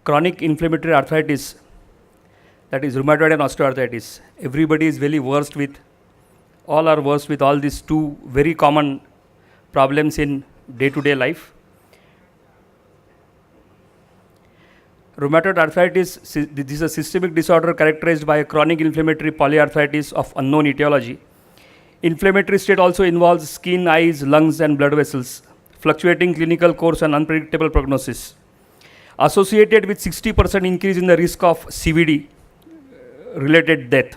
chronic inflammatory arthritis, that is rheumatoid and osteoarthritis. Everybody is very versed with, all are versed with all these two very common problems in day-to-day life. Rheumatoid arthritis, this is a systemic disorder characterized by a chronic inflammatory polyarthritis of unknown etiology. Inflammatory state also involves skin, eyes, lungs, and blood vessels, fluctuating clinical course and unpredictable prognosis. Associated with 60% increase in the risk of CVD related death,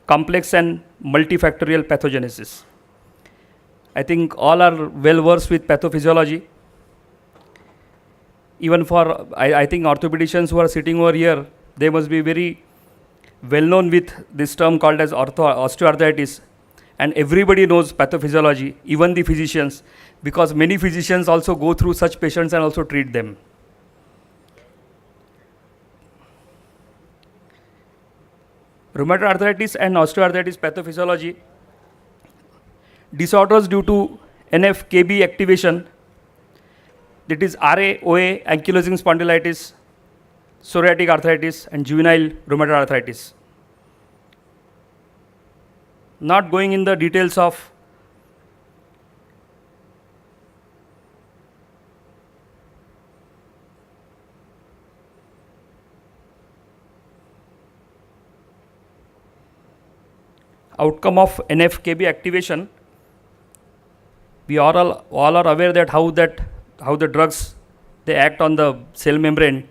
complex and multifactorial pathogenesis. I think all are well versed with pathophysiology. Even for, I think orthopedicians who are sitting over here, they must be very well known with this term called as osteoarthritis. And everybody knows pathophysiology, even the physicians, because many physicians also go through such patients and also treat them. Rheumatoid arthritis and osteoarthritis pathophysiology. Disorders due to NF-kB activation, that is RA, OA, ankylosing spondylitis, psoriatic arthritis, and juvenile rheumatoid arthritis. Not going in the details of outcome of NF-kB activation, we all are aware that how the drugs, they act on the cell membrane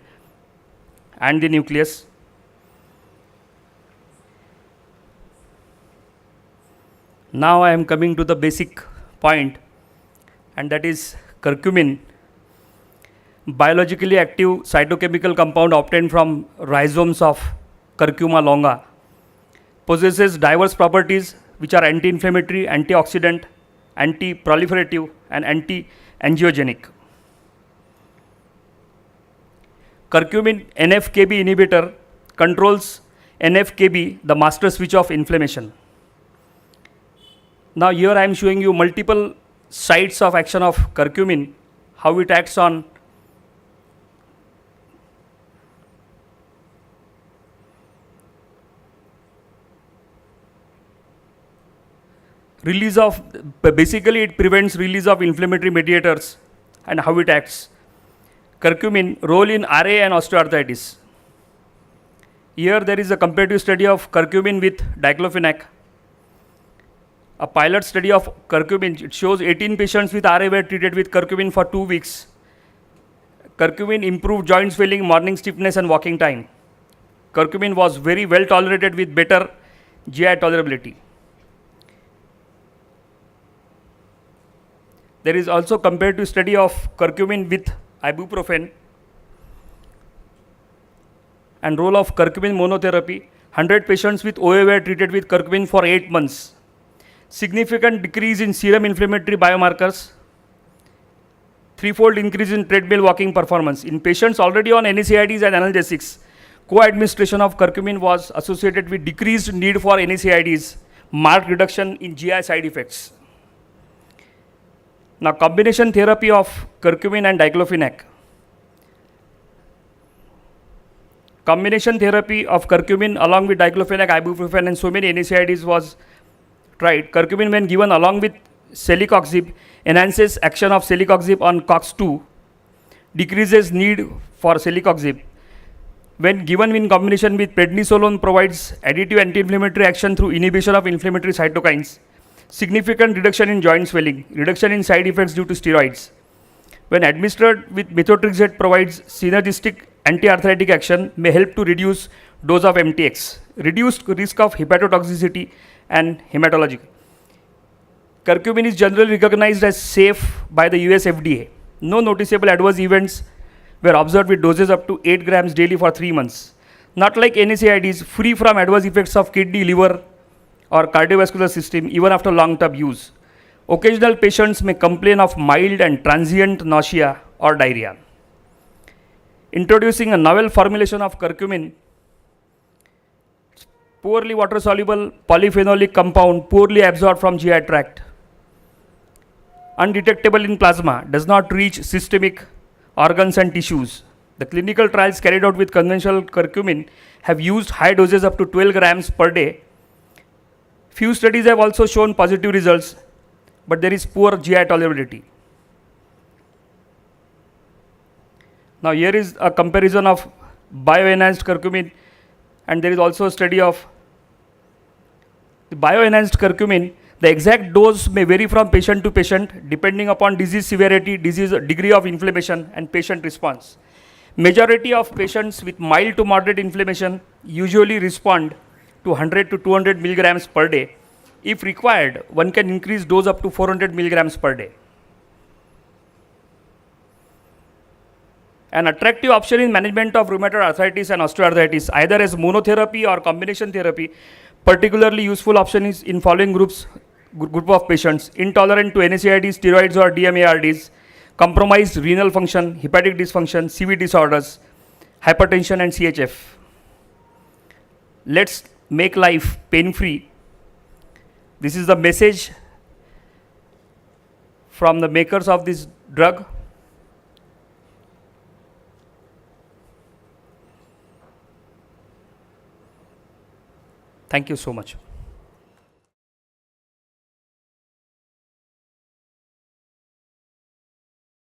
and the nucleus. Now I am coming to the basic point, and that is curcumin, biologically active cytochemical compound obtained from rhizomes of Curcuma longa, possesses diverse properties which are anti-inflammatory, antioxidant, anti-proliferative, and anti-angiogenic. Curcumin NF-kB inhibitor controls NF-kB, the master switch of inflammation. Now here I am showing you multiple sites of action of curcumin, how it acts on release of, basically it prevents release of inflammatory mediators and how it acts. Curcumin role in RA and osteoarthritis. Here there is a comparative study of curcumin with diclofenac. A pilot study of curcumin, it shows 18 patients with RA were treated with curcumin for 2 weeks. Curcumin improved joint swelling, morning stiffness, and walking time. Curcumin was very well tolerated with better GI tolerability. There is also comparative study of curcumin with ibuprofen and role of curcumin monotherapy. 100 patients with OA were treated with curcumin for 8 months. Significant decrease in serum inflammatory biomarkers, 3-fold increase in treadmill walking performance. In patients already on NSAIDs and analgesics, co-administration of curcumin was associated with decreased need for NSAIDs, marked reduction in GI side effects. Now, combination therapy of curcumin and diclofenac. Combination therapy of curcumin along with diclofenac, ibuprofen, and so many NSAIDs was tried. Curcumin, when given along with celecoxib, enhances action of celecoxib on COX-2, decreases need for celecoxib. When given in combination with prednisolone, provides additive anti-inflammatory action through inhibition of inflammatory cytokines. Significant reduction in joint swelling, reduction in side effects due to steroids. When administered with methotrexate, provides synergistic anti-arthritic action, may help to reduce dose of MTX, reduced risk of hepatotoxicity and hematology. Curcumin is generally recognized as safe by the US FDA. No noticeable adverse events were observed with doses up to 8 grams daily for 3 months. Not like NSAIDs, free from adverse effects of kidney, liver, or cardiovascular system even after long-term use. Occasional patients may complain of mild and transient nausea or diarrhea. Introducing a novel formulation of curcumin, poorly water-soluble polyphenolic compound, poorly absorbed from GI tract, undetectable in plasma, does not reach systemic organs and tissues. The clinical trials carried out with conventional curcumin have used high doses up to 12 grams per day. Few studies have also shown positive results, but there is poor GI tolerability. Now here is a comparison of bioenhanced curcumin, and there is also a study of the bioenhanced curcumin. The exact dose may vary from patient to patient depending upon disease severity, disease degree of inflammation, and patient response. Majority of patients with mild to moderate inflammation usually respond to 100 to 200 milligrams per day. If required, one can increase dose up to 400 milligrams per day. An attractive option in management of rheumatoid arthritis and osteoarthritis, either as monotherapy or combination therapy. Particularly useful option is in following group of patients: intolerant to NSAIDs, steroids or DMARDs, compromised renal function, hepatic dysfunction, CV disorders, hypertension and CHF. Let's make life pain-free. This is the message from the makers of this drug. Thank you so much.